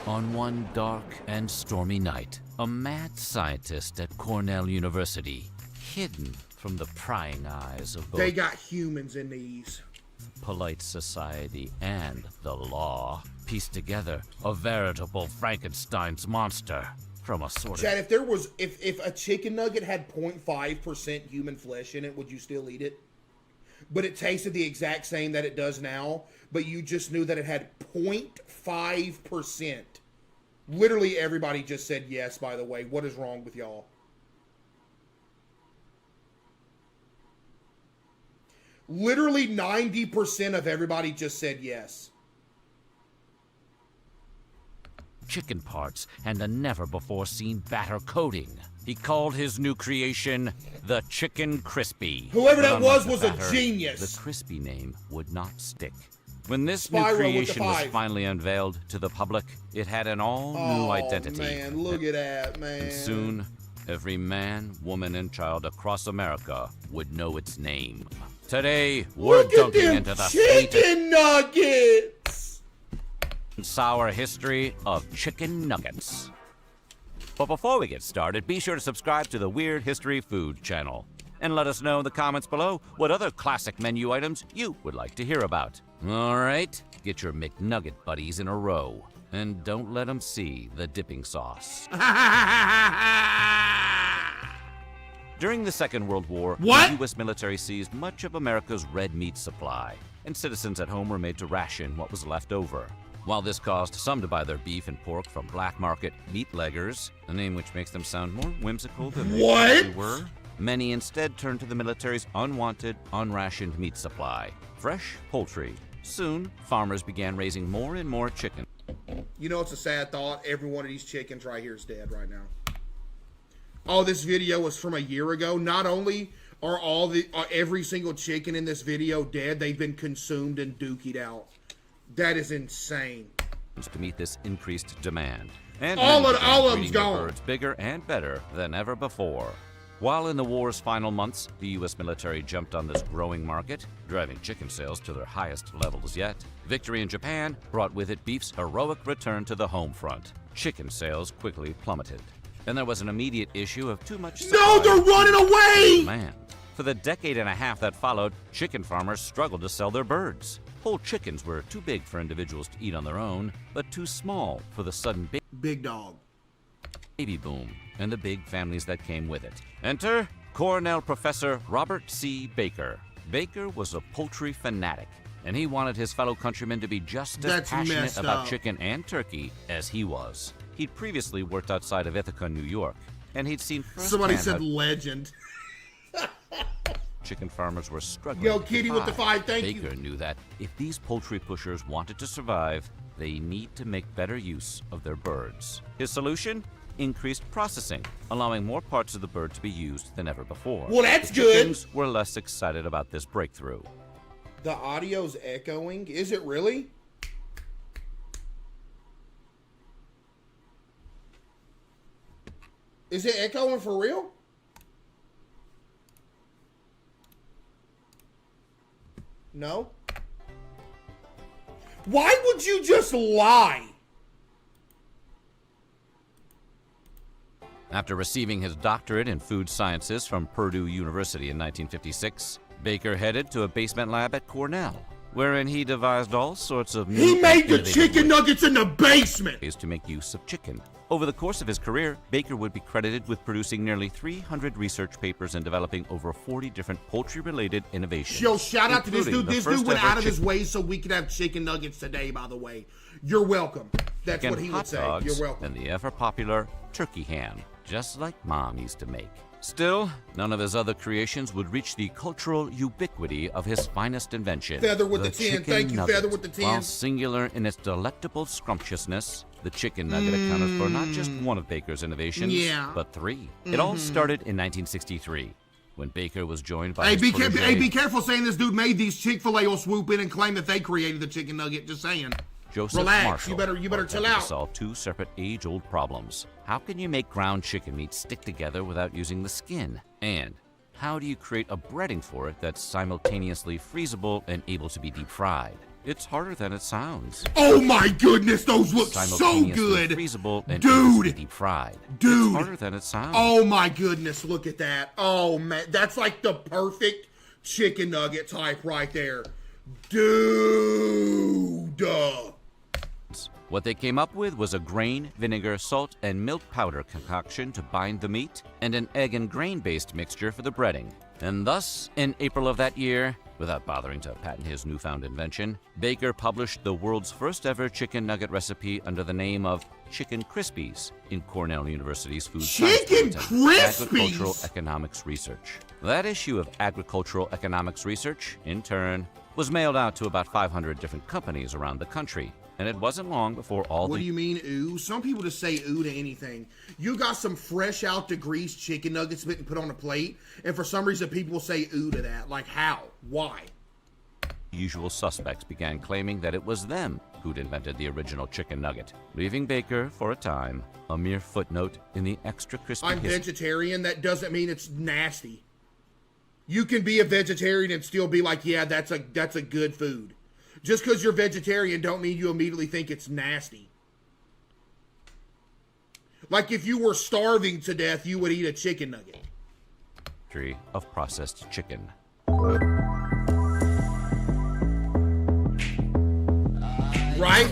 On one dark and stormy night, a mad scientist at Cornell University, hidden from the prying eyes of both They got humans in these. polite society and the law, pieced together a veritable Frankenstein's monster from a sort Chad, of... if a chicken nugget had 0.5% human flesh in it, would you still eat it? But it tasted the exact same that it does now, but you just knew that it had 0.5%. Literally everybody just said yes, by the way. What is wrong with y'all? Literally 90% of everybody just said yes. chicken parts and a never-before-seen batter coating. He called his new creation the Chicken Crispy. Whoever that But was unlike the a batter, genius. The crispy name would not stick. When this Spiral new with the creation was 5. finally unveiled to the public, it had an all-new identity. Man, look at that, man. And soon, every man, woman, and child across America would know its name. Today, we're Look at dunking them into the sweet chicken nuggets. and sour history of chicken nuggets. But before we get started, be sure to subscribe to the Weird History Food channel. And let us know in the comments below what other classic menu items you would like to hear about. All right, get your McNugget buddies in a row. And don't let them see the dipping sauce. During the Second World War, What? the U.S. military seized much of America's red meat supply, and citizens at home were made to ration what was left over. While this caused some to buy their beef and pork from black market meatleggers, a name which makes them sound more whimsical than they What? actually were, many instead turned to the military's unwanted, unrationed meat supply, fresh poultry. Soon, farmers began raising more and more chicken. You know, it's a sad thought. Every one of these chickens right here is dead right now. Oh, this video was from a year ago. Not only are every single chicken in this video dead, they've been consumed and dookied out. That is insane. To meet this increased demand. And All men of began them's breeding their gone. birds bigger and better than ever before. While in the war's final months, the U.S. military jumped on this growing market, driving chicken sales to their highest levels yet. Victory in Japan brought with it beef's heroic return to the home front. Chicken sales quickly plummeted. And there was an immediate issue of too much supply. No, they're running away! Demand. For the decade and a half that followed, chicken farmers struggled to sell their birds. Whole chickens were too big for individuals to eat on their own, but too small for the sudden Big dog. baby boom and the big families that came with it. Enter Cornell professor Robert C. Baker. Baker was a poultry fanatic, and he wanted his fellow countrymen to be just as That's passionate messed about up. chicken and turkey as he was. He'd previously worked outside of Ithaca, New York, and he'd seen Somebody firsthand said how legend. chicken farmers were struggling. Yo, to Kitty with the thrive. 5, thank you. Baker knew that if these poultry pushers wanted to survive, they need to make better use of their birds. His solution? Increased processing, allowing more parts of the bird to be used than ever before. Well, that's The good. chickens were less excited about this breakthrough. The audio's echoing. Is it really? Is it echoing for real? No? Why would you just lie? After receiving his doctorate in food sciences from Purdue University in 1956, Baker headed to a basement lab at Cornell, wherein he devised all sorts of new He and made the innovative chicken nuggets in the basement. ways to make use of chicken. Over the course of his career, Baker would be credited with producing nearly 300 research papers and developing over 40 different poultry-related innovations. Yo, shout out to this including dude. the This first dude went ever out of his way so we could have chicken nuggets today, by the way. You're welcome. That's chicken what he hot would say. dogs You're welcome. and the ever-popular turkey ham, just like Mom used to make. Still, none of his other creations would reach the cultural ubiquity of his finest invention. Feather with the 10. chicken Thank you, nugget. Feather with the 10. While singular in its delectable scrumptiousness, the chicken nugget accounted for not just one of Baker's innovations, Yeah. but three. It all started in 1963, when Baker was joined by Hey, his protege, be careful saying this dude made these. Chick-fil-A will swoop in and claim that they created the chicken nugget. Just saying. Joseph Relax, Marshall, you better who chill attempted out. to solve two separate age-old problems. How can you make ground chicken meat stick together without using the skin? And how do you create a breading for it that's simultaneously freezable and able to be deep fried? It's harder than it sounds. Oh my goodness, those look so Simultaneously good. freezable and Dude. deep fried. Dude. It's harder than it sounds. Oh my goodness, look at that. Oh man, that's like the perfect chicken nugget type right there. Dude. What they came up with was a grain, vinegar, salt, and milk powder concoction to bind the meat, and an egg and grain-based mixture for the breading. And thus, in April of that year, without bothering to patent his newfound invention, Baker published the world's first ever chicken nugget recipe under the name of Chicken Krispies in Cornell University's Food Science Chicken Bulletin, Krispies? Agricultural Economics Research. That issue of Agricultural Economics Research, in turn, was mailed out to about 500 different companies around the country. And it wasn't long before all What do you mean, ooh? Some people just say ooh to anything. You got some fresh out to grease chicken nuggets bitten put on a plate, and for some reason people will say ooh to that. Like how? Why? usual suspects began claiming that it was them who'd invented the original chicken nugget, leaving Baker, for a time, a mere footnote in the extra crispy I'm vegetarian. That doesn't mean it's nasty. You can be a vegetarian and still be like, yeah, that's a good food. Just because you're vegetarian don't mean you immediately think it's nasty. Like if you were starving to death, you would eat a chicken nugget. History of processed chicken. Right?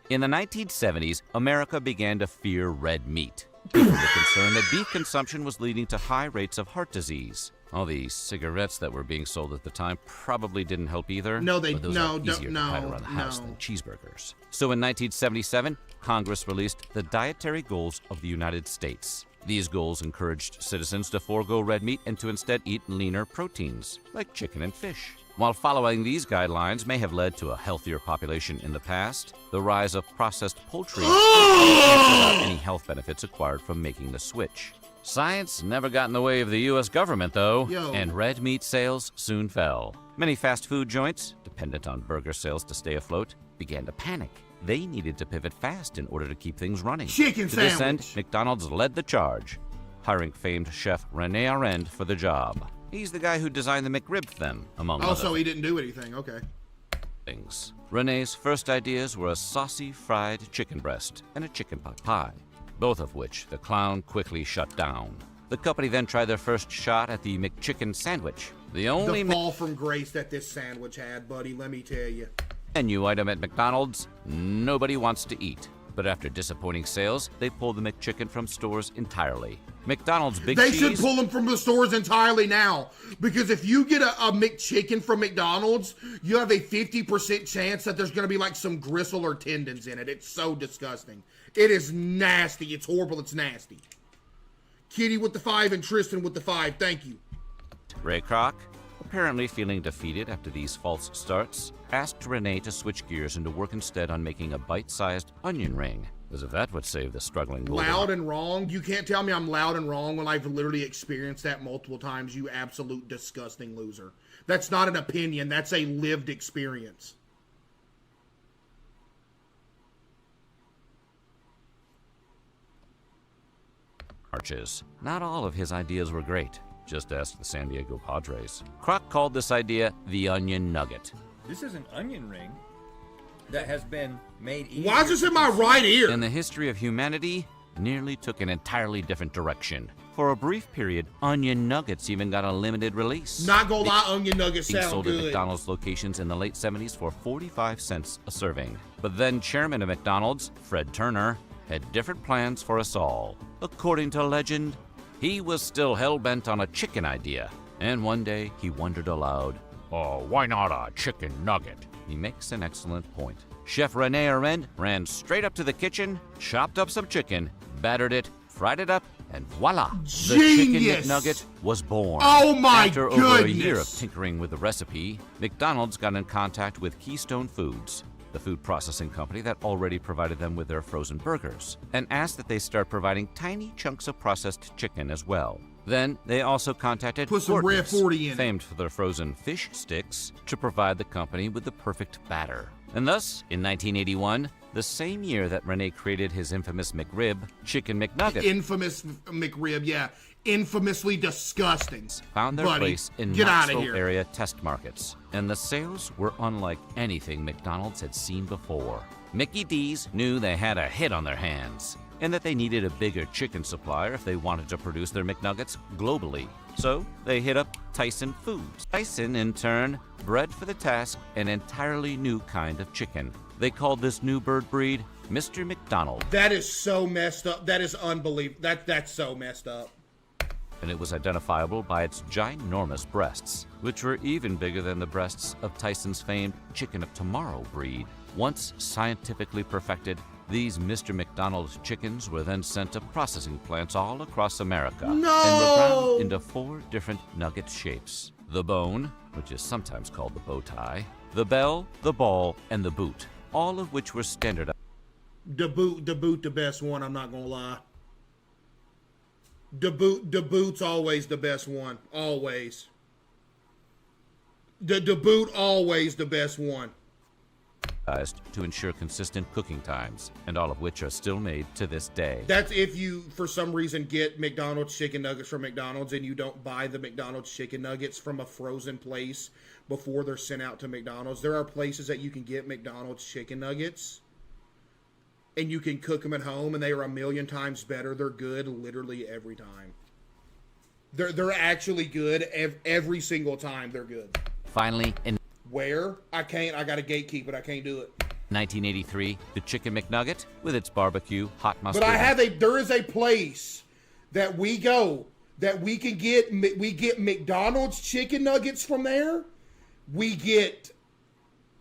In the 1970s, America began to fear red meat. People were concerned that beef consumption was leading to high rates of heart disease. All the cigarettes that were being sold at the time probably didn't help either. No, they but those no, are easier no, to hide around the house no. than cheeseburgers. So in 1977, Congress released the Dietary Goals of the United States. These goals encouraged citizens to forego red meat and to instead eat leaner proteins, like chicken and fish. While following these guidelines may have led to a healthier population in the past, the rise of processed poultry canceled out any health benefits acquired from making the switch. Science never got in the way of the U.S. government, though, and red meat sales soon fell. Many fast food joints, dependent on burger sales to stay afloat, began to panic. They needed to pivot fast in order to keep things running. Chicken To this end, sandwich. McDonald's led the charge, hiring famed chef Rene Arend for the job. He's the guy who designed the McRib for them, among Oh, other so he didn't do anything. Okay. things. Rene's first ideas were a saucy fried chicken breast and a chicken pot pie, both of which the clown quickly shut down. The company then tried their first shot at the McChicken sandwich, the only The fall from grace that this sandwich had, buddy, let me tell you. menu item at McDonald's nobody wants to eat. But after disappointing sales, they pulled the McChicken from stores entirely. McDonald's Big They Cheese... should pull them from the stores entirely now. Because if you get a McChicken from McDonald's, you have a 50% chance that there's going to be like some gristle or tendons in it. It's so disgusting. It is nasty. It's horrible. It's nasty. Kitty with the 5 and Tristan with the 5. Thank you. Ray Kroc, apparently feeling defeated after these false starts, asked Rene to switch gears and to work instead on making a bite-sized onion ring, as if that would save the struggling golden. Loud and wrong? You can't tell me I'm loud and wrong when I've literally experienced that multiple times, you absolute disgusting loser. That's not an opinion. That's a lived experience. Arches. Not all of his ideas were great. Just ask the San Diego Padres. Kroc called this idea the onion nugget. This is an onion ring that has been made easier. Why is this in my right ear? And the history of humanity nearly took an entirely different direction. For a brief period, onion nuggets even got a limited release. Not gonna lie, onion nuggets Being sound sold at good. McDonald's locations in the late 70s for 45 cents a serving. But then chairman of McDonald's, Fred Turner, had different plans for us all. According to legend, he was still hell-bent on a chicken idea. And one day, he wondered aloud, "Oh, why not a chicken nugget?" He makes an excellent point. Chef Rene Arend ran straight up to the kitchen, chopped up some chicken, battered it, fried it up, and voila! The chicken Genius! McNugget was born. Oh my After over a year of goodness! tinkering with the recipe, McDonald's got in contact with Keystone Foods, the food processing company that already provided them with their frozen burgers, and asked that they start providing tiny chunks of processed chicken as well. Then they also contacted Put some Red Gordon's, 40 in it. famed for their frozen fish sticks, to provide the company with the perfect batter. And thus, in 1981, the same year that Rene created his infamous McRib, Chicken McNugget, Infamous McRib, yeah. infamously disgusting. Found their Buddy, place in get outta Knoxville here. area test markets, and the sales were unlike anything McDonald's had seen before. Mickey D's knew they had a hit on their hands, and that they needed a bigger chicken supplier if they wanted to produce their McNuggets globally. So they hit up Tyson Foods. Tyson, in turn, bred for the task an entirely new kind of chicken. They called this new bird breed Mr. McDonald. That is so messed up. That is unbelievable. That's so messed up. And it was identifiable by its ginormous breasts, which were even bigger than the breasts of Tyson's famed Chicken of Tomorrow breed. Once scientifically perfected, these Mr. McDonald's chickens were then sent to processing plants all across America and were ground into 4 different nugget shapes. The bone, which is sometimes called the bow tie, the bell, the ball, and the boot, all of which were standardized. The boot, the best one, I'm not gonna lie. The boot's always the best one. Always. The boot, always the best one. To ensure consistent cooking times, and all of which are still made to this day. That's if you, for some reason, get McDonald's chicken nuggets from McDonald's and you don't buy the McDonald's chicken nuggets from a frozen place before they're sent out to McDonald's. There are places that you can get McDonald's chicken nuggets and you can cook them at home, and they are a million times better. They're good literally every time. They're actually good every single time. They're good. Finally, in Where? I can't. I got to gatekeep it. I can't do it. 1983, the Chicken McNugget with its barbecue, hot mustard. But there is a place that we go that we can get, we get McDonald's chicken nuggets from there. We get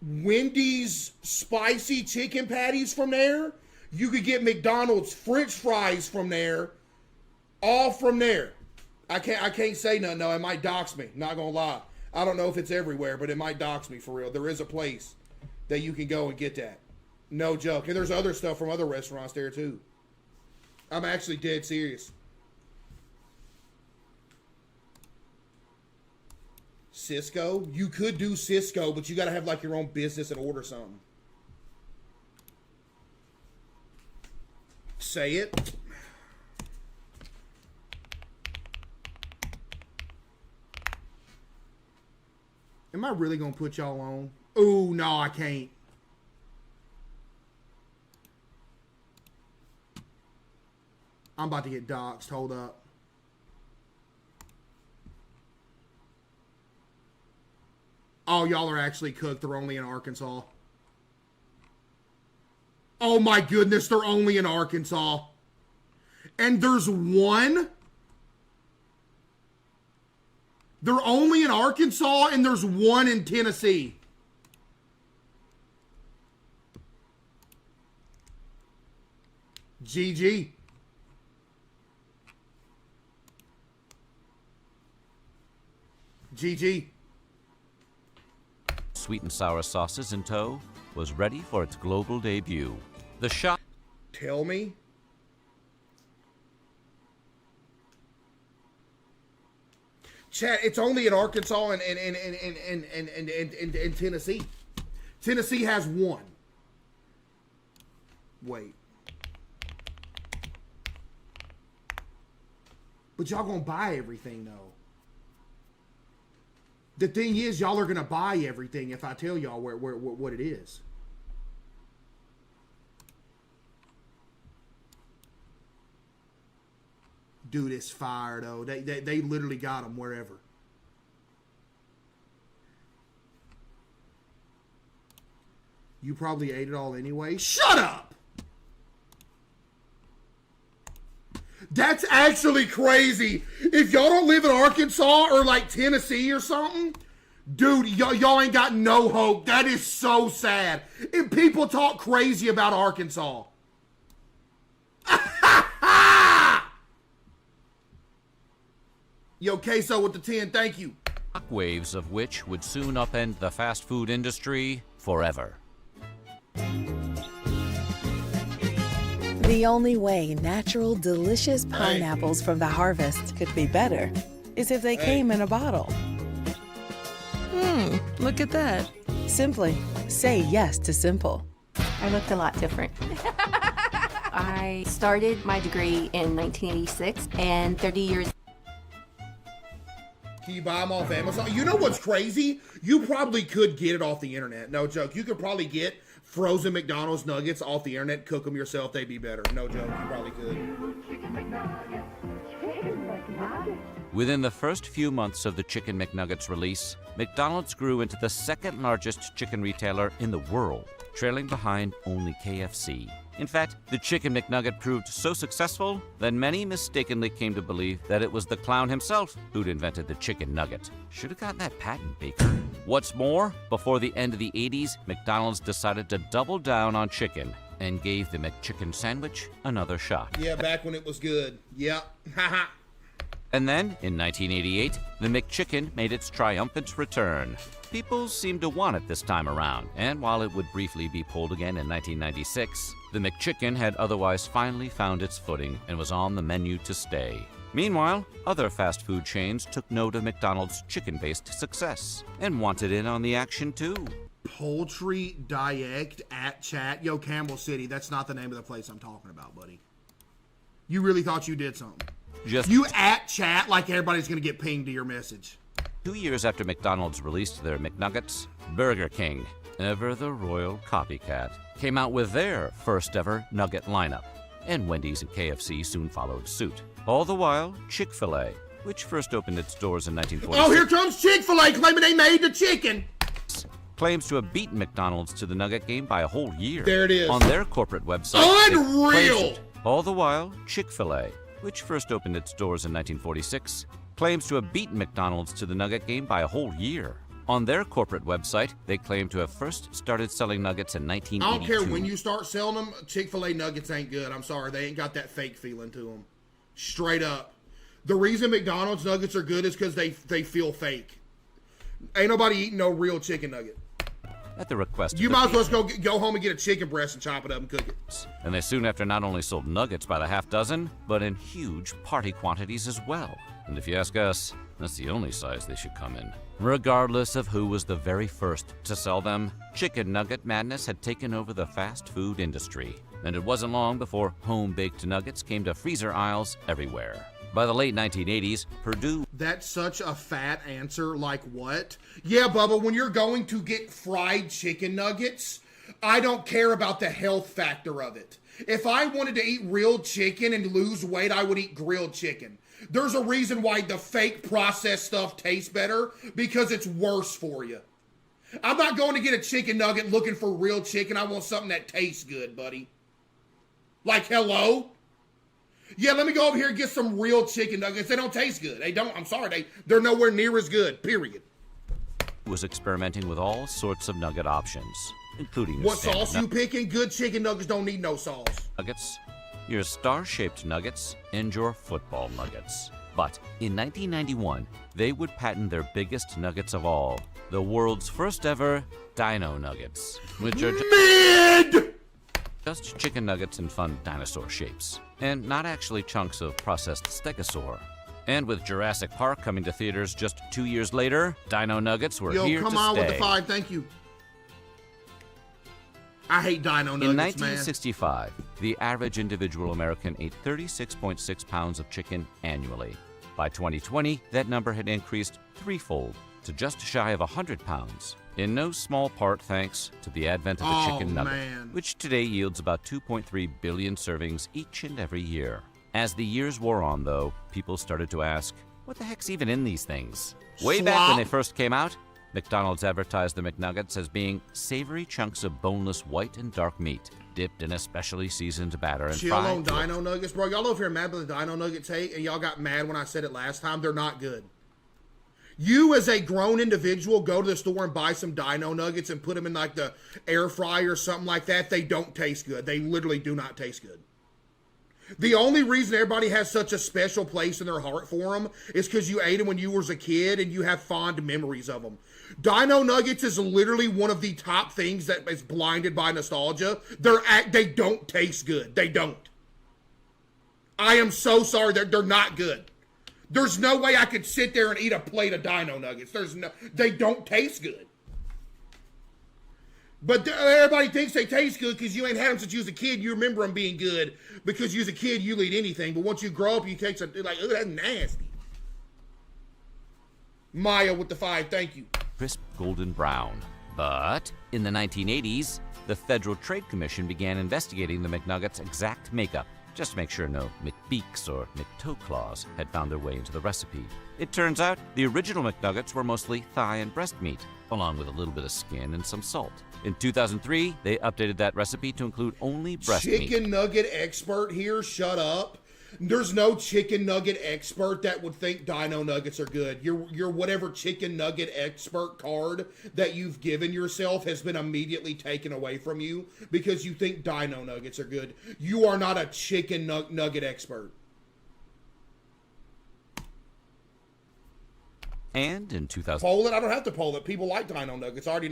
Wendy's spicy chicken patties from there. You could get McDonald's French fries from there. All from there. I can't say nothing. No, it might dox me. Not gonna lie. I don't know if it's everywhere, but it might dox me for real. There is a place that you can go and get that. No joke. And there's other stuff from other restaurants there too. I'm actually dead serious. Cisco? You could do Cisco, but you got to have like your own business and order something. Say it. Am I really going to put y'all on? Ooh, no, I can't. I'm about to get doxxed. Hold up. Oh, y'all are actually cooked. They're only in Arkansas. Oh my goodness, they're only in Arkansas. And there's one. They're only in Arkansas, and there's one in Tennessee. GG. GG. Sweet and sour sauces in tow was ready for its global debut. The shop. Tell me. Chat, it's only in Arkansas and Tennessee. Tennessee has one. Wait. But y'all gonna buy everything though. The thing is, y'all are gonna buy everything if I tell y'all what it is. Dude, it's fire though. They literally got them wherever. You probably ate it all anyway. Shut up! That's actually crazy. If y'all don't live in Arkansas or like Tennessee or something, dude, y'all ain't got no hope. That is so sad. And people talk crazy about Arkansas. Yo, CaseOh with the 10, thank you. Waves of which would soon upend the fast food industry forever. The only way natural, delicious pineapples from the harvest could be better is if they came in a bottle. Look at that. Simply say yes to simple. I looked a lot different. I started my degree in 1986, and 30 years Can you buy them off Amazon? You know what's crazy? You probably could get it off the internet. No joke. You could probably get frozen McDonald's nuggets off the internet, cook them yourself. They'd be better. No joke. You probably could. Within the first few months of the Chicken McNuggets release, McDonald's grew into the second largest chicken retailer in the world, trailing behind only KFC. In fact, the Chicken McNugget proved so successful that many mistakenly came to believe that it was the clown himself who'd invented the chicken nugget. Should have gotten that patent, Baker. What's more, before the end of the 80s, McDonald's decided to double down on chicken and gave the McChicken sandwich another shot. Yeah, back when it was good. Yep. Haha. And then, in 1988, the McChicken made its triumphant return. People seemed to want it this time around, and while it would briefly be pulled again in 1996, the McChicken had otherwise finally found its footing and was on the menu to stay. Meanwhile, other fast food chains took note of McDonald's chicken-based success and wanted in on the action too. Poultry Direct at Chat. Yo, Campbell City, that's not the name of the place I'm talking about, buddy. You really thought you did something. You at Chat like everybody's going to get pinged to your message. 2 years after McDonald's released their McNuggets, Burger King, ever the royal copycat, came out with their first ever nugget lineup, and Wendy's and KFC soon followed suit. All the while, Chick-fil-A, which first opened its doors in 1946... Oh, here comes Chick-fil-A claiming they made the chicken! ...claims to have beaten McDonald's to the nugget game by a whole year. There it is. On their corporate website... Unreal! All the while, Chick-fil-A, which first opened its doors in 1946, claims to have beaten McDonald's to the nugget game by a whole year. On their corporate website, they claim to have first started selling nuggets in 1982. I don't care when you start selling them, Chick-fil-A nuggets ain't good. I'm sorry, they ain't got that fake feeling to them. Straight up. The reason McDonald's nuggets are good is because they feel fake. Ain't nobody eating no real chicken nugget. At the request of You the might as well people. go home and get a chicken breast and chop it up and cook it. And they soon after not only sold nuggets by the half dozen, but in huge party quantities as well. And if you ask us, that's the only size they should come in. Regardless of who was the very first to sell them, chicken nugget madness had taken over the fast food industry. And it wasn't long before home-baked nuggets came to freezer aisles everywhere. By the late 1980s, Purdue... That's such a fat answer, like what? Yeah, Bubba, when you're going to get fried chicken nuggets, I don't care about the health factor of it. If I wanted to eat real chicken and lose weight, I would eat grilled chicken. There's a reason why the fake processed stuff tastes better, because it's worse for you. I'm not going to get a chicken nugget looking for real chicken. I want something that tastes good, buddy. Like, hello? Yeah, let me go over here and get some real chicken nuggets. They don't taste good. They don't. I'm sorry. They're nowhere near as good, period. was experimenting with all sorts of nugget options, including what sauce you picking? Good chicken nuggets don't need no sauce. Nuggets, your star-shaped nuggets, and your football nuggets. But in 1991, they would patent their biggest nuggets of all, the world's first ever Dino Nuggets, which are just chicken nuggets in fun dinosaur shapes, and not actually chunks of processed stegosaur. And with Jurassic Park coming to theaters just 2 years later, Dino Nuggets were here to stay. Yo, come on with the 5, thank you. I hate Dino Nuggets, In 1965, the average individual American ate 36.6 pounds of chicken annually. By 2020, that number had increased threefold to just shy of 100 pounds, in no small part thanks to the advent of the chicken nugget, which today yields about 2.3 billion servings each and every year. As the years wore on, though, people started to ask, what the heck's even in these things? Way back when they first came out, McDonald's advertised the McNuggets as being savory chunks of boneless white and dark meat, dipped in a specially seasoned batter and Chill fried. On Dino Nuggets, bro. Y'all over here mad about the Dino Nuggets hate, and y'all got mad when I said it last time. They're not good. You, as a grown individual, go to the store and buy some Dino Nuggets and put them in like the air fryer or something like that. They don't taste good. They literally do not taste good. The only reason everybody has such a special place in their heart for them is because you ate them when you was a kid and you have fond memories of them. Dino Nuggets is literally one of the top things that is blinded by nostalgia. They don't taste good. They don't. I am so sorry. They're not good. There's no way I could sit there and eat a plate of Dino Nuggets. They don't taste good. But everybody thinks they taste good because you ain't had them since you was a kid. You remember them being good because you was a kid, you'll eat anything. But once you grow up, you take something like, oh, that's nasty. Maya with the 5, thank you. Crisp golden brown. But in the 1980s, the Federal Trade Commission began investigating the McNugget's exact makeup, just to make sure no McBeaks or McToe Claws had found their way into the recipe. It turns out the original McNuggets were mostly thigh and breast meat, along with a little bit of skin and some salt. In 2003, they updated that recipe to include only breast meat. Chicken nugget expert here, shut up. There's no chicken nugget expert that would think dino nuggets are good. Your whatever chicken nugget expert card that you've given yourself has been immediately taken away from you because you think dino nuggets are good. You are not a chicken nugget expert. And in 2000, Poll it? I don't have to poll it. People like dino nuggets. I already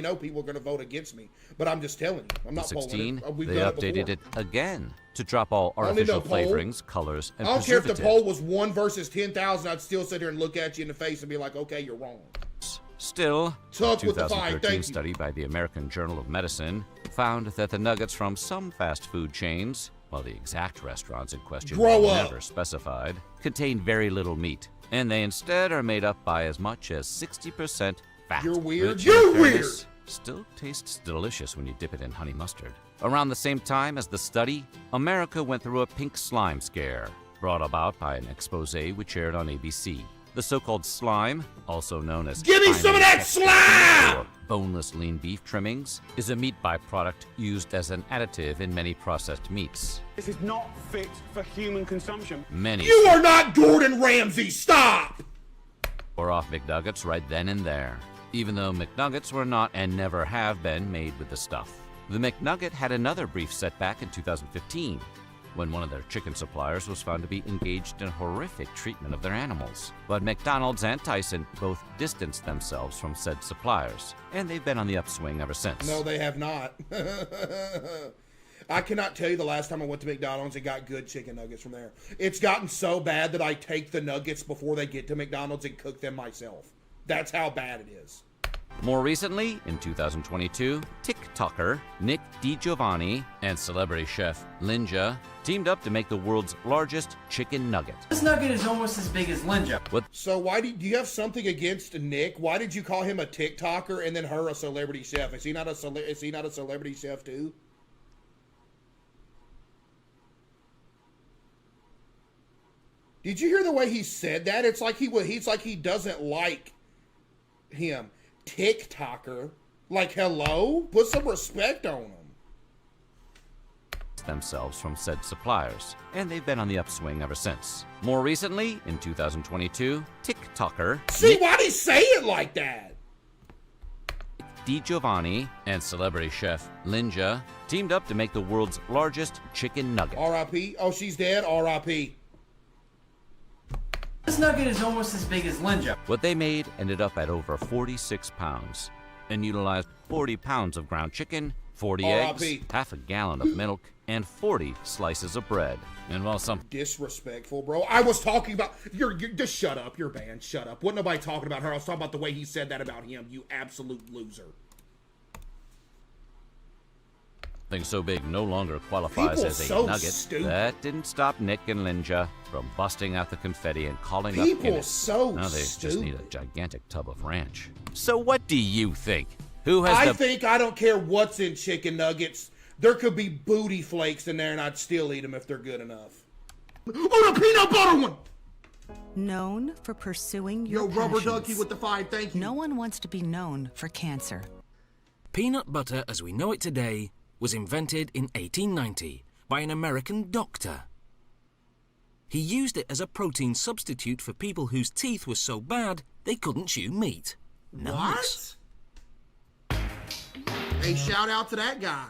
know people are going to vote against me. But I'm just telling you. I'm not polling it. We've they done updated it it again to drop all artificial flavorings, colors, and I don't care if preservatives. the poll was 1 versus 10,000. I'd still sit here and look at you in the face and be like, okay, you're wrong. Still, a Tuck with the 5, 2013 thank you. study by the American Journal of Medicine found that the nuggets from some fast food chains, while the exact restaurants in question Grow were up. never specified, contain very little meat, and they instead are made up by as much as 60% fat. You're weird. which, in You're fairness, still tastes delicious when you dip it in honey mustard. Around the same time as the study, America went through a pink slime scare, brought about by an expose which aired on ABC. The so-called slime, also known as Give me some of that finely slime! or boneless lean beef trimmings, is a meat byproduct used as an additive in many processed meats. This is not fit for human consumption. Many You are not Gordon Ramsay. Stop! were off McNuggets right then and there, even though McNuggets were not and never have been made with the stuff. The McNugget had another brief setback in 2015, when one of their chicken suppliers was found to be engaged in horrific treatment of their animals. But McDonald's and Tyson both distanced themselves from said suppliers, and they've been on the upswing ever since. No, they have not. I cannot tell you the last time I went to McDonald's and got good chicken nuggets from there. It's gotten so bad that I take the nuggets before they get to McDonald's and cook them myself. That's how bad it is. More recently, in 2022, TikToker Nick DiGiovanni and celebrity chef Linja teamed up to make the world's largest chicken nugget. This nugget is almost as big as Linja. So why do you have something against Nick? Why did you call him a TikToker and then her a celebrity chef? Is he not a celebrity chef too? Did you hear the way he said that? It's like he's like he doesn't like him. TikToker? Like, hello? Put some respect on him. Themselves from said suppliers, and they've been on the upswing ever since. More recently, in 2022, TikToker See, why'd he say it like that? DiGiovanni and celebrity chef Linja teamed up to make the world's largest chicken nugget. R.I.P. Oh, she's dead? R.I.P. This nugget is almost as big as Linja. What they made ended up at over 46 pounds and utilized 40 pounds of ground chicken, 40 eggs, R.I.P. half a gallon of milk, and 40 slices of bread. And while some Disrespectful, bro. I was talking about... You're just shut up. You're banned. Shut up. Wasn't nobody talking about her. I was talking about the way he said that about him. You absolute loser. Something so big no longer qualifies People as a so nugget. stupid. That didn't stop Nick and Linja from busting out the confetti and calling up People Guinness. so Now they just need a stupid. gigantic tub of ranch. So what do you think? Who has I think I don't care what's in chicken nuggets. There could be booty flakes in there and I'd still eat them if they're good enough. Oh, the peanut butter one! Known for pursuing your Yo, rubber passions. ducky with the 5, thank you. No one wants to be known for cancer. Peanut butter as we know it today was invented in 1890 by an American doctor. He used it as a protein substitute for people whose teeth were so bad they couldn't chew meat. Nice. What? Hey, shout out to that guy.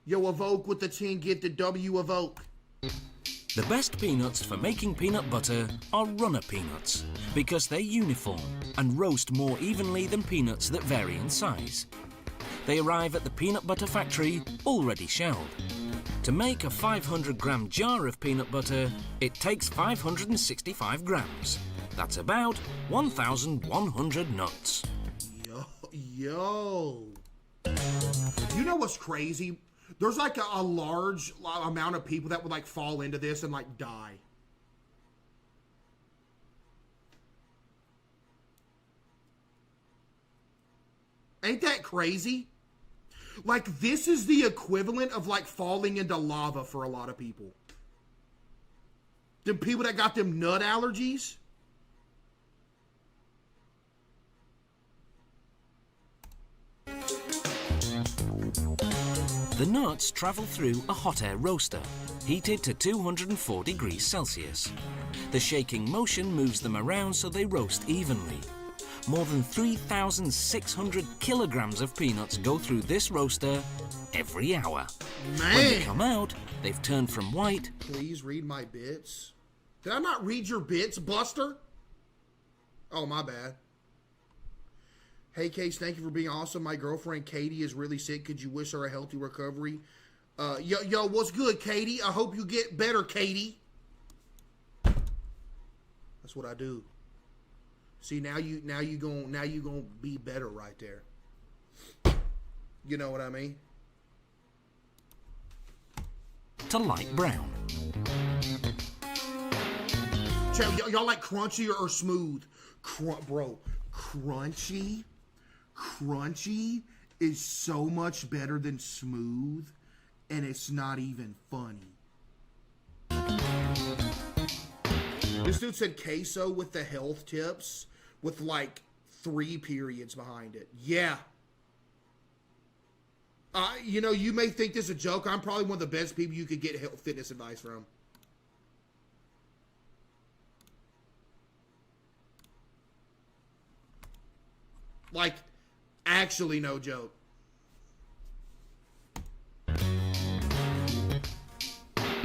Yo, Evoke with the 10, get the W Evoke. The best peanuts for making peanut butter are runner peanuts because they're uniform and roast more evenly than peanuts that vary in size. They arrive at the peanut butter factory already shelled. To make a 500-gram jar of peanut butter, it takes 565 grams. That's about 1,100 nuts. Yo. You know what's crazy? There's like a large amount of people that would like fall into this and like die. Ain't that crazy? Like, this is the equivalent of, like, falling into lava for a lot of people. The people that got them nut allergies. The nuts travel through a hot air roaster, heated to 204 degrees Celsius. The shaking motion moves them around so they roast evenly. More than 3,600 kilograms of peanuts go through this roaster every hour. Man. When they come out, they've turned from white. Please read my bits. Did I not read your bits, Buster? Oh, my bad. Hey, Case, thank you for being awesome. My girlfriend, Katie, is really sick. Could you wish her a healthy recovery? Yo, what's good, Katie? I hope you get better, Katie. That's what I do. See, now you gonna be better right there. You know what I mean? To light brown. Y'all like crunchy or smooth? Bro, crunchy is so much better than smooth, and it's not even funny. This dude said CaseOh with the health tips with like 3 periods behind it. Yeah. You know, you may think this is a joke. I'm probably one of the best people you could get health fitness advice from. Like, actually no joke.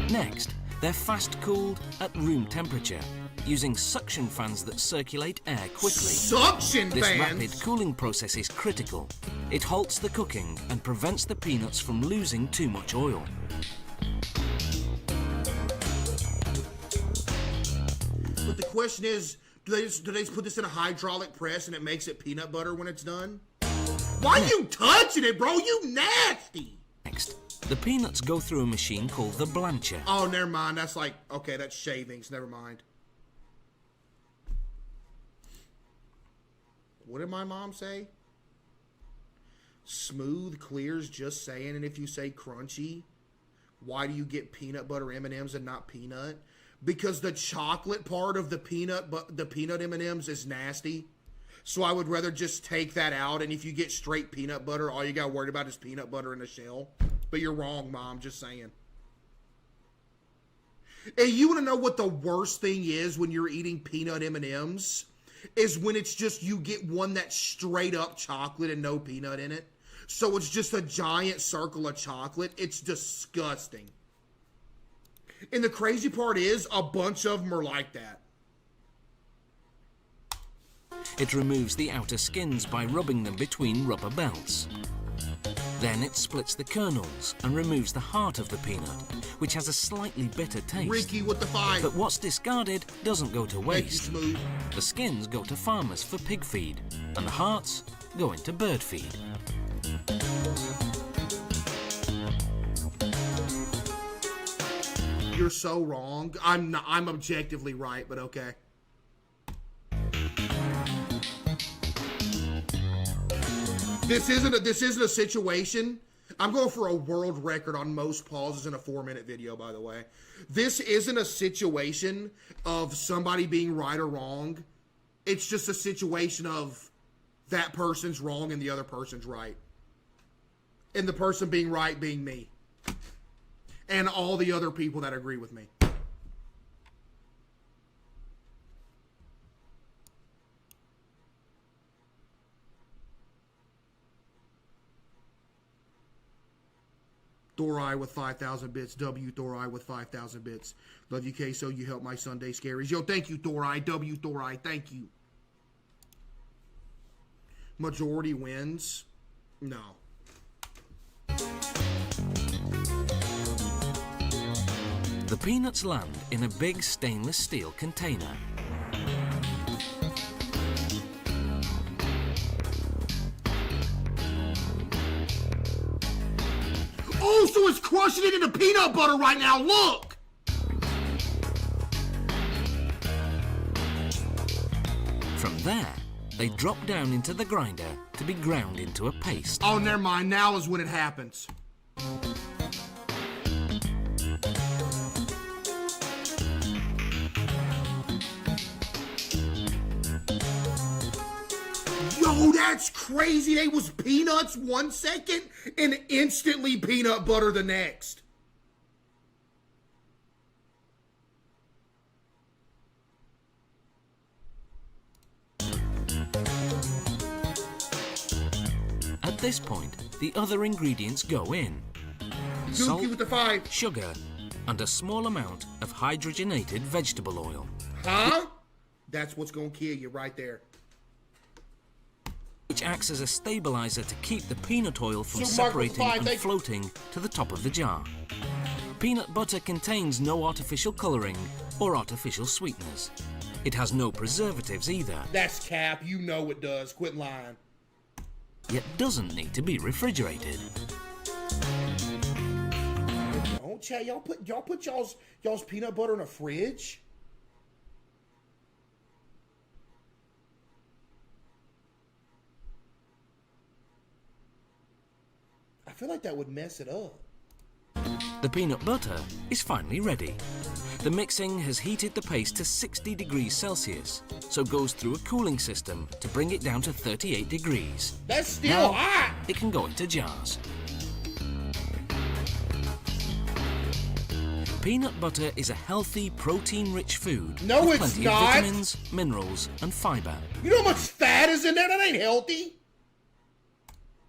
Next, they're fast cooled at room temperature, using suction fans that circulate air quickly. Suction This fans? rapid cooling process is critical. It halts the cooking and prevents the peanuts from losing too much oil. But the question is, do they just put this in a hydraulic press and it makes it peanut butter when it's done? Why you touching it, bro? You nasty. Next, the peanuts go through a machine called the blancher. Oh, never mind. That's like, okay, that's shavings. Never mind. What did my mom say? Smooth clears just saying, and if you say crunchy, why do you get peanut butter M&Ms and not peanut? Because the chocolate part of the peanut M&Ms is nasty. So I would rather just take that out, and if you get straight peanut butter, all you got to worry about is peanut butter in the shell. But you're wrong, Mom, just saying. And you want to know what the worst thing is when you're eating peanut M&Ms? Is when it's just you get one that's straight up chocolate and no peanut in it. So it's just a giant circle of chocolate. It's disgusting. And the crazy part is, a bunch of them are like that. It removes the outer skins by rubbing them between rubber belts. Then it splits the kernels and removes the heart of the peanut, which has a slightly bitter taste. Ricky with the 5. But what's discarded doesn't go to waste. Thank you, Smooth. The skins go to farmers for pig feed, and the hearts go into bird feed. You're so wrong. I'm objectively right, but okay. This isn't a situation. I'm going for a world record on most pauses in a 4-minute video, by the way. This isn't a situation of somebody being right or wrong. It's just a situation of that person's wrong and the other person's right. And the person being right being me. And all the other people that agree with me. Thorai with 5,000 bits. W Thorai with 5,000 bits. Love you, CaseOh. You help my Sunday scaries. Yo, thank you, Thorai. W Thorai. Thank you. Majority wins? No. The peanuts land in a big stainless steel container. Oh, so it's crushing it into peanut butter right now. Look. From there, They drop down into the grinder to be ground into a paste. Oh, never mind. Now is when it happens. Yo, that's crazy. They was peanuts 1 second and instantly peanut butter the next. At this point, the other ingredients go in. Salt, Dookie with the 5. sugar, and a small amount of hydrogenated vegetable oil. Huh? That's what's gonna kill you right there. Which acts as a stabilizer to keep the peanut oil from Supermarket with separating five, and floating to the top of the jar. Peanut butter contains no artificial colouring or artificial sweeteners. It has no preservatives either, That's cap. You know it does. Quit lying. yet doesn't need to be refrigerated. Don't chat. Y'all put y'all's peanut butter in a fridge? I feel like that would mess it up. The peanut butter is finally ready. The mixing has heated the paste to 60 degrees Celsius, so goes through a cooling system to bring it down to 38 degrees. That's still Now, hot. it can go into jars. Peanut butter is a healthy, protein-rich food No, with it's plenty not. of vitamins, minerals, and fiber. You know how much fat is in there? That ain't healthy.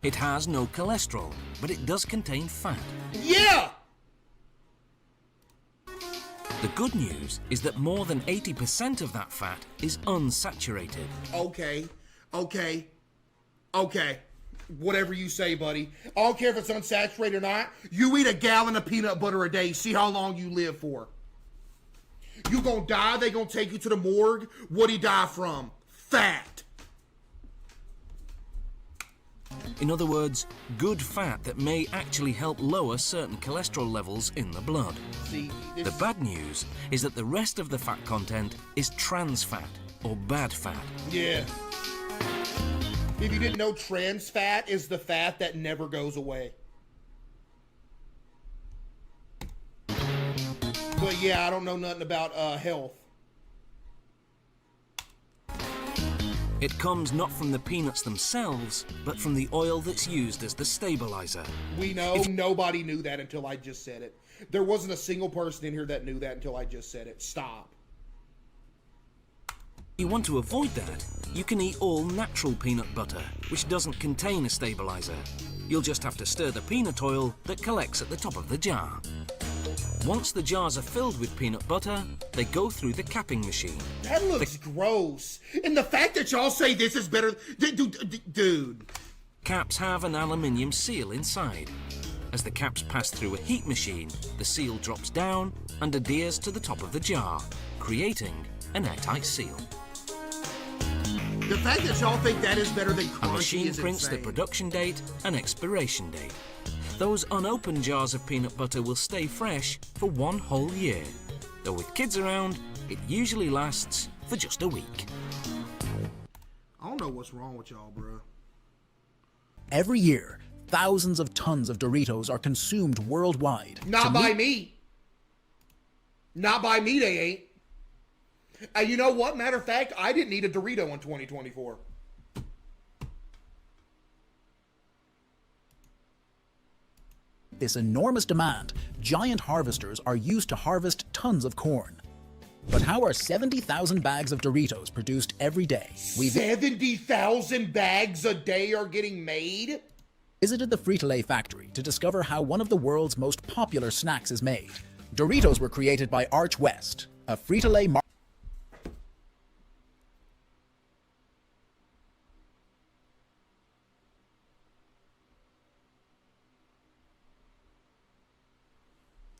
It has no cholesterol, but it does contain fat. Yeah. The good news is that more than 80% of that fat is unsaturated. Okay. Whatever you say, buddy. I don't care if it's unsaturated or not. You eat a gallon of peanut butter a day. See how long you live for. You gonna die, they gonna take you to the morgue. What'd he die from? Fat. In other words, good fat that may actually help lower certain cholesterol levels in the blood. See, The bad news is that the rest of the fat content is trans fat, or bad fat. Yeah. If you didn't know, trans fat is the fat that never goes away. But yeah, I don't know nothing about health. It comes not from the peanuts themselves, but from the oil that's used as the stabilizer. We know nobody knew that until I just said it. There wasn't a single person in here that knew that until I just said it. Stop. If you want to avoid that, you can eat all natural peanut butter, which doesn't contain a stabilizer. You'll just have to stir the peanut oil that collects at the top of the jar. Once the jars are filled with peanut butter, they go through the capping machine. That looks gross. And the fact that y'all say this is better... Dude. Caps have an aluminium seal inside. As the caps pass through a heat machine, the seal drops down and adheres to the top of the jar, creating an airtight seal. The fact that y'all think that is better than A crunchy machine is prints insane. the production date and expiration date. Those unopened jars of peanut butter will stay fresh for 1 whole year. Though with kids around, it usually lasts for just a week. I don't know what's wrong with y'all, bro. Every year, thousands of tons of Doritos are consumed worldwide. Not by me. Not by me, they ain't. You know what? Matter of fact, I didn't eat a Dorito in 2024. This enormous demand, giant harvesters are used to harvest tons of corn. But how are 70,000 bags of Doritos produced every day? We 70,000 bags a day are getting made? visited the Frito-Lay factory to discover how one of the world's most popular snacks is made. Doritos were created by Arch West, a Frito-Lay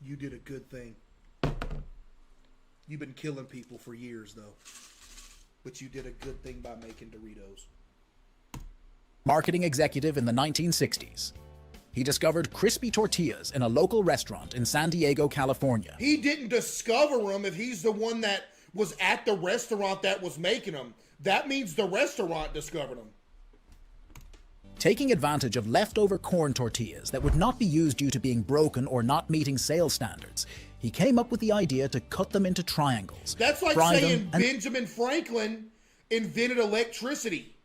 You did a good thing. You've been killing people for years, though. But you did a good thing by making Doritos. marketing executive in the 1960s. He discovered crispy tortillas in a local restaurant in San Diego, California. He didn't discover them if he's the one that was at the restaurant that was making them. That means the restaurant discovered them. Taking advantage of leftover corn tortillas that would not be used due to being broken or not meeting sales standards, he came up with the idea to cut them into triangles. That's like fry saying them, and Benjamin Franklin invented electricity.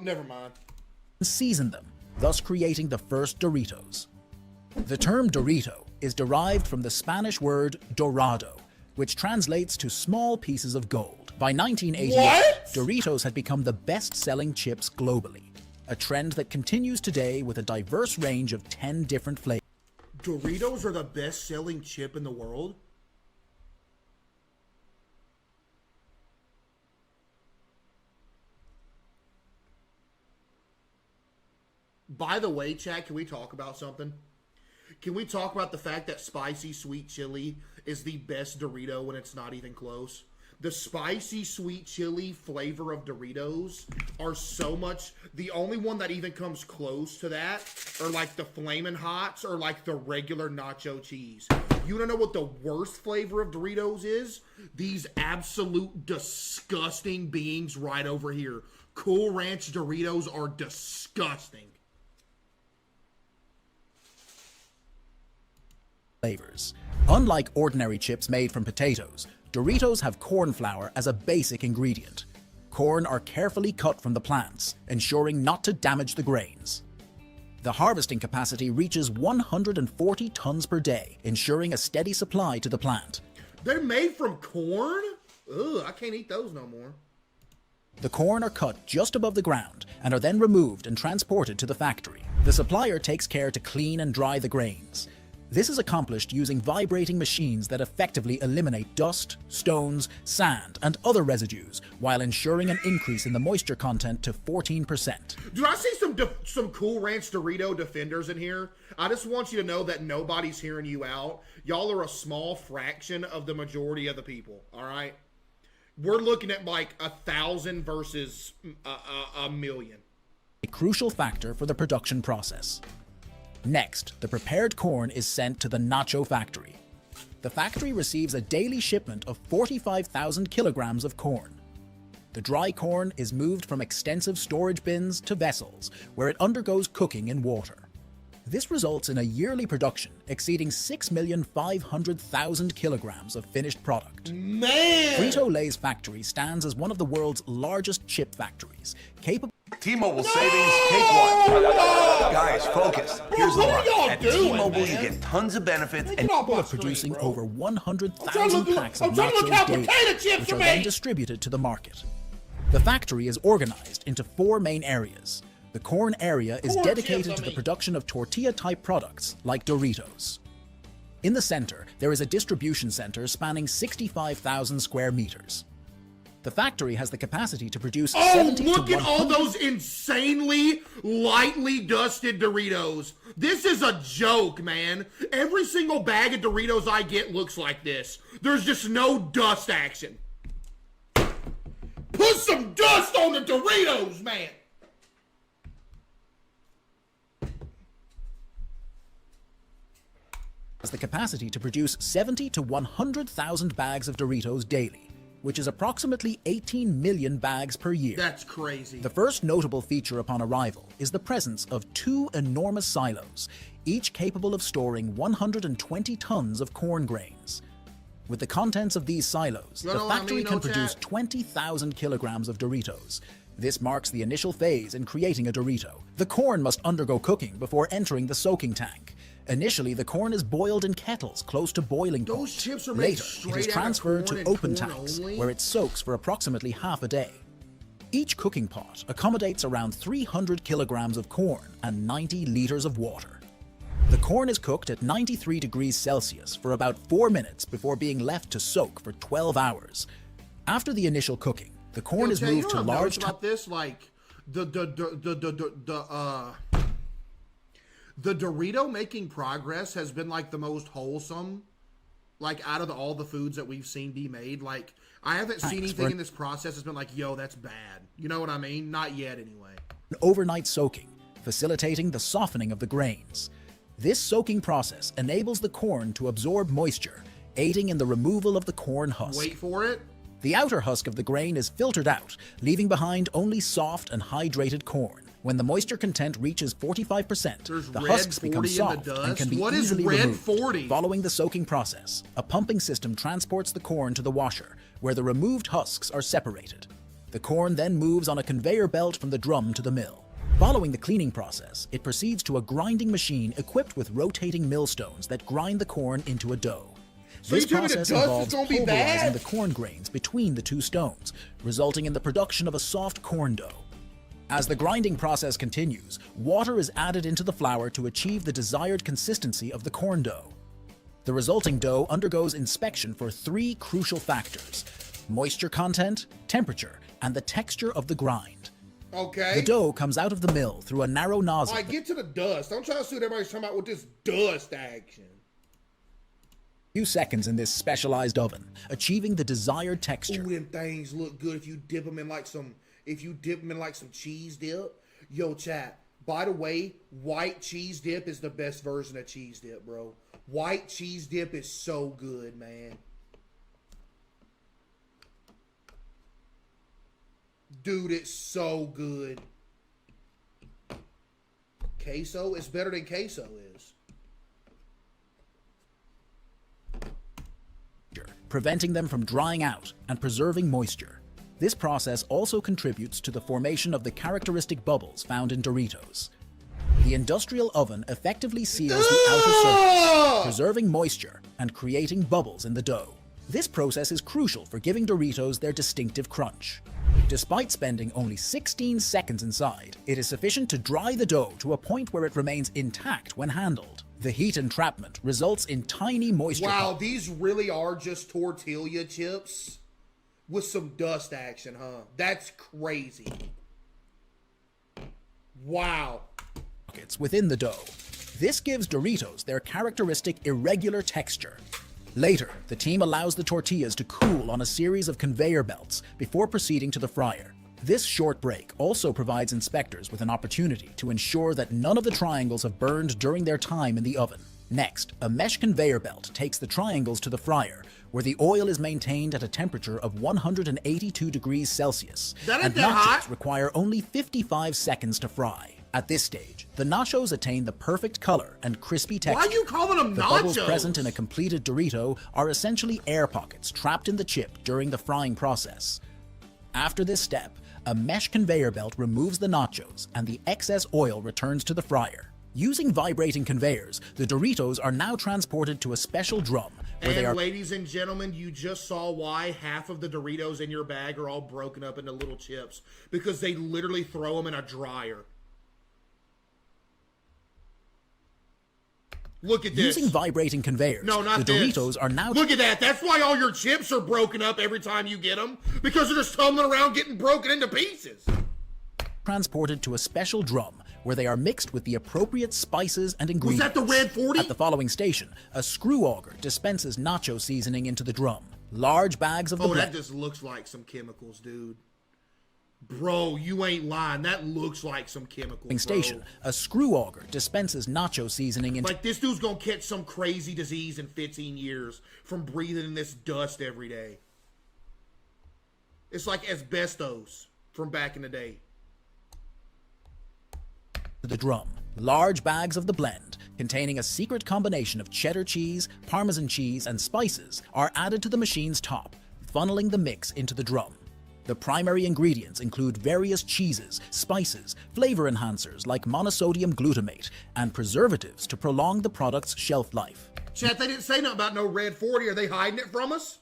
Never mind. season them, thus creating the first Doritos. The term Dorito is derived from the Spanish word dorado, which translates to small pieces of gold. By 1988, What? Doritos had become the best-selling chips globally, a trend that continues today with a diverse range of 10 different flavors. Doritos are the best-selling chip in the world? By the way, chat, can we talk about something? Can we talk about the fact that spicy sweet chili is the best Dorito when it's not even close? The spicy sweet chili flavor of Doritos are so much... The only one that even comes close to that are like the Flamin' Hots or like the regular nacho cheese. You don't know what the worst flavor of Doritos is? These absolute disgusting beings right over here. Cool Ranch Doritos are disgusting. Flavors. Unlike ordinary chips made from potatoes, Doritos have corn flour as a basic ingredient. Corn are carefully cut from the plants, ensuring not to damage the grains. The harvesting capacity reaches 140 tons per day, ensuring a steady supply to the plant. They're made from corn? Ugh, I can't eat those no more. The corn are cut just above the ground and are then removed and transported to the factory. The supplier takes care to clean and dry the grains. This is accomplished using vibrating machines that effectively eliminate dust, stones, sand, and other residues, while ensuring an increase in the moisture content to 14%. Do I see some Cool Ranch Dorito defenders in here? I just want you to know that nobody's hearing you out. Y'all are a small fraction of the majority of the people, all right? We're looking at like 1,000 versus a million. A crucial factor for the production process. Next, the prepared corn is sent to the nacho factory. The factory receives a daily shipment of 45,000 kilograms of corn. The dry corn is moved from extensive storage bins to vessels, where it undergoes cooking in water. This results in a yearly production exceeding 6,500,000 kilograms of finished product. Man! Frito-Lay's factory stands as one of the world's largest chip factories, capable... T-Mobile savings, take one. Guys, focus. Here's the line. At T-Mobile, you get tons of benefits and producing over 100,000 packs of nachos daily, which are then distributed to the market. The factory is organized into 4 main areas. The corn area is dedicated to the production of tortilla-type products like Doritos. In the center, there is a distribution center spanning 65,000 square meters. The factory has the capacity to produce 70 to 100... look at all those insanely lightly dusted Doritos. This is a joke, man. Every single bag of Doritos I get looks like this. There's just no dust action. Put some dust on the Doritos, man. Has the capacity to produce 70 to 100,000 bags of Doritos daily, which is approximately 18 million bags per year. That's crazy. The first notable feature upon arrival is the presence of 2 enormous silos, each capable of storing 120 tons of corn grains. With the contents of these silos, the factory can produce 20,000 kilograms of Doritos. This marks the initial phase in creating a Dorito. The corn must undergo cooking before entering the soaking tank. Initially, the corn is boiled in kettles close to boiling point. Those chips are made Later, it is transferred to open tanks, where it soaks for approximately half a day. Each cooking pot accommodates around 300 kilograms of corn and 90 liters of water. The corn is cooked at 93 degrees Celsius for about 4 minutes before being left to soak for 12 hours. After the initial cooking, the corn is moved to large... about this, like, the Dorito making progress has been like the most wholesome, like out of all the foods that we've seen be made. Like, I haven't seen anything in this process that's been like, yo, that's bad. You know what I mean? Not yet, anyway. Overnight soaking, facilitating the softening of the grains. This soaking process enables the corn to absorb moisture, aiding in the removal of the corn husk. Wait for it. The outer husk of the grain is filtered out, leaving behind only soft and hydrated corn. When the moisture content reaches 45%, the husks become soft and can be easily removed. Following the soaking process, a pumping system transports the corn to the washer, where the removed husks are separated. The corn then moves on a conveyor belt from the drum to the mill. Following the cleaning process, it proceeds to a grinding machine equipped with rotating millstones that grind the corn into a dough. This process involves pulverizing the corn grains between the two stones, resulting in the production of a soft corn dough. As the grinding process continues, water is added into the flour to achieve the desired consistency of the corn dough. The resulting dough undergoes inspection for 3 crucial factors: moisture content, temperature, and the texture of the grind. Okay. The dough comes out of the mill through a narrow nozzle. All right, get to the dust. I'm trying to see what everybody's talking about with this dust action. Few seconds in this specialized oven, achieving the desired texture. Ooh, them things look good if you dip them in like some cheese dip. Yo, chat, by the way, white cheese dip is the best version of cheese dip, bro. White cheese dip is so good, man. Dude, it's so good. CaseOh is better than CaseOh is. Preventing them from drying out and preserving moisture. This process also contributes to the formation of the characteristic bubbles found in Doritos. The industrial oven effectively seals the outer surface, preserving moisture and creating bubbles in the dough. This process is crucial for giving Doritos their distinctive crunch. Despite spending only 16 seconds inside, it is sufficient to dry the dough to a point where it remains intact when handled. The heat entrapment results in tiny moisture. Wow, these really are just tortilla chips with some dust action, huh? That's crazy. Wow. Pockets within the dough. This gives Doritos their characteristic irregular texture. Later, the team allows the tortillas to cool on a series of conveyor belts before proceeding to the fryer. This short break also provides inspectors with an opportunity to ensure that none of the triangles have burned during their time in the oven. Next, a mesh conveyor belt takes the triangles to the fryer, where the oil is maintained at a temperature of 182 degrees Celsius, and nachos require only 55 seconds to fry. At this stage, the nachos attain the perfect color and crispy texture. Why are you calling them nachos? The bubbles present in a completed Dorito are essentially air pockets trapped in the chip during the frying process. After this step, a mesh conveyor belt removes the nachos and the excess oil returns to the fryer. Using vibrating conveyors, the Doritos are now transported to a special drum where they are... ladies and gentlemen, you just saw why half of the Doritos in your bag are all broken up into little chips. Because they literally throw them in a dryer. Look at this. Using vibrating conveyors, no, not the Doritos are now... Look at that. That's why all your chips are broken up every time you get them. Because they're just tumbling around getting broken into pieces. Transported to a special drum where they are mixed with the appropriate spices and ingredients. Was that the Red 40? At the following station, a screw auger dispenses nacho seasoning into the drum. Large bags of the blend... that just looks like some chemicals, dude. Bro, you ain't lying. That looks like some chemicals, station, a screw auger dispenses nacho seasoning into... Like, this dude's gonna catch some crazy disease in 15 years from breathing in this dust every day. It's like asbestos from back in the day. The drum. Large bags of the blend, containing a secret combination of cheddar cheese, Parmesan cheese, and spices, are added to the machine's top, funneling the mix into the drum. The primary ingredients include various cheeses, spices, flavor enhancers like monosodium glutamate, and preservatives to prolong the product's shelf life. Chat, they didn't say nothing about no Red 40. Are they hiding it from us?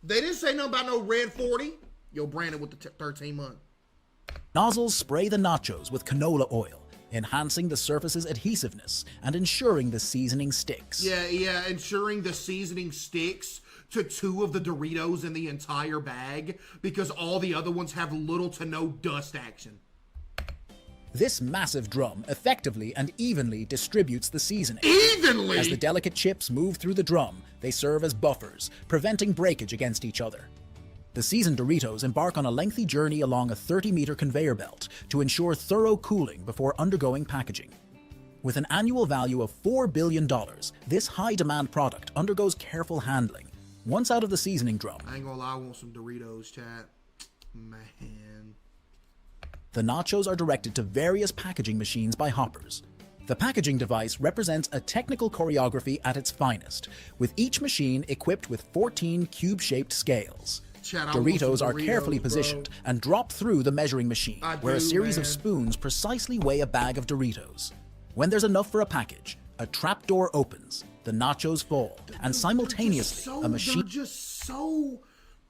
They didn't say nothing about no Red 40. Yo, Brandon with the 13 month. Nozzles spray the nachos with canola oil, enhancing the surface's adhesiveness and ensuring the seasoning sticks. Yeah, ensuring the seasoning sticks to 2 of the Doritos in the entire bag because all the other ones have little to no dust action. This massive drum effectively and evenly distributes the seasoning. Evenly? As the delicate chips move through the drum, they serve as buffers, preventing breakage against each other. The seasoned Doritos embark on a lengthy journey along a 30-meter conveyor belt to ensure thorough cooling before undergoing packaging. With an annual value of $4 billion, this high-demand product undergoes careful handling. Once out of the seasoning drum, I ain't gonna lie, I want some Doritos, chat. Man. The nachos are directed to various packaging machines by hoppers. The packaging device represents a technical choreography at its finest, with each machine equipped with 14 cube-shaped scales. Chat, Doritos are carefully positioned and drop through the measuring machine, where a series of spoons precisely weigh a bag of Doritos. When there's enough for a package, a trapdoor opens, the nachos fall, and simultaneously a machine... They're just so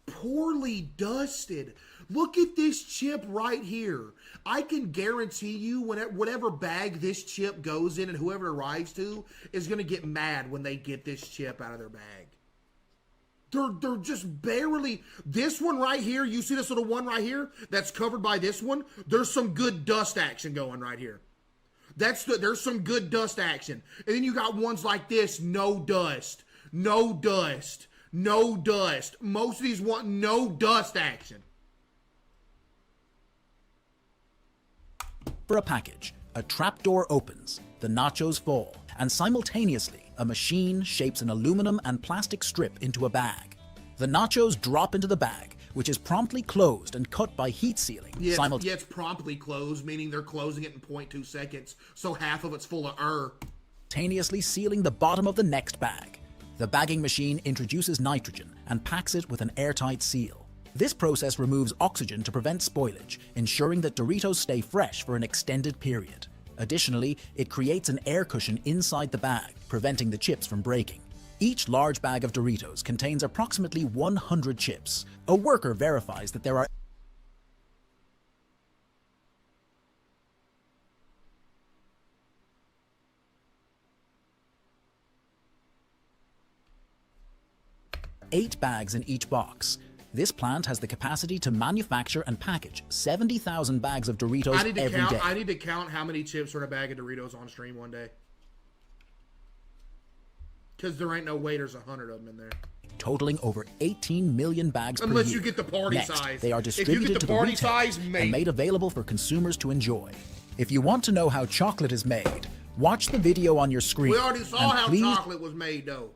poorly dusted. Look at this chip right here. I can guarantee you whatever bag this chip goes in and whoever it arrives to is going to get mad when they get this chip out of their bag. They're just barely... This one right here, you see this little one right here that's covered by this one? There's some good dust action going right here. There's some good dust action. And then you got ones like this, no dust, no dust, no dust. Most of these want no dust action. For a package, a trapdoor opens, the nachos fall, and simultaneously a machine shapes an aluminum and plastic strip into a bag. The nachos drop into the bag, which is promptly closed and cut by heat sealing. Yeah, it's promptly closed, meaning they're closing it in 0.2 seconds, so half of it's full of simultaneously sealing the bottom of the next bag. The bagging machine introduces nitrogen and packs it with an airtight seal. This process removes oxygen to prevent spoilage, ensuring that Doritos stay fresh for an extended period. Additionally, it creates an air cushion inside the bag, preventing the chips from breaking. Each large bag of Doritos contains approximately 100 chips. A worker verifies that there are eight bags in each box. This plant has the capacity to manufacture and package 70,000 bags of Doritos every day. I need to count how many chips are in a bag of Doritos on stream one day. Because there ain't no way there's 100 of them in there. Totaling over 18 million bags per year. Unless you get the party Next, size. They are distributed to the retailers and made available for consumers to enjoy. If you want to know how chocolate is made, watch the video on your screen. We already saw how chocolate was made, though.